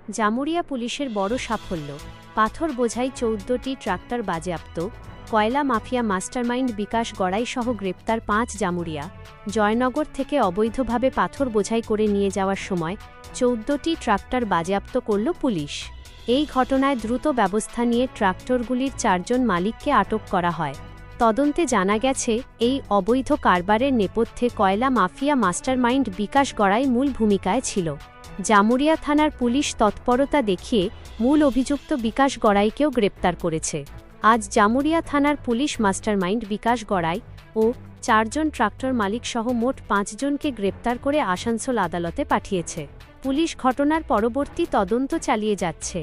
জামুরিয়া পুলিশের বড় সাফল্য, পাথর বোঝাই 14টি ট্রাক্টর বাজেয়াপ্ত, কয়লা মাফিয়া মাস্টারমাইন্ড বিকাশ গড়াই সহ গ্রেপ্তার 5 জামুরিয়া। জয়নগর থেকে অবৈধভাবে পাথর বোঝাই করে নিয়ে যাওয়ার সময় 14টি ট্রাক্টর বাজেয়াপ্ত করল পুলিশ। এই ঘটনায় দ্রুত ব্যবস্থা নিয়ে ট্রাক্টরগুলির 4 জন মালিককে আটক করা হয়। তদন্তে জানা গেছে, এই অবৈধ কারবারের নেপথ্যে কয়লা মাফিয়া মাস্টারমাইন্ড বিকাশ গড়াই মূল ভূমিকায় ছিল। জামুরিয়া থানার পুলিশ তৎপরতা দেখিয়ে মূল অভিযুক্ত বিকাশ গড়াইকেও গ্রেপ্তার করেছে। আজ জামুরিয়া থানার পুলিশ মাস্টারমাইন্ড বিকাশ গড়াই ও 4 জন ট্রাক্টর মালিক সহ মোট 5 জনকে গ্রেপ্তার করে আসানসোল আদালতে পাঠিয়েছে। পুলিশ ঘটনার পরবর্তী তদন্ত চালিয়ে যাচ্ছে।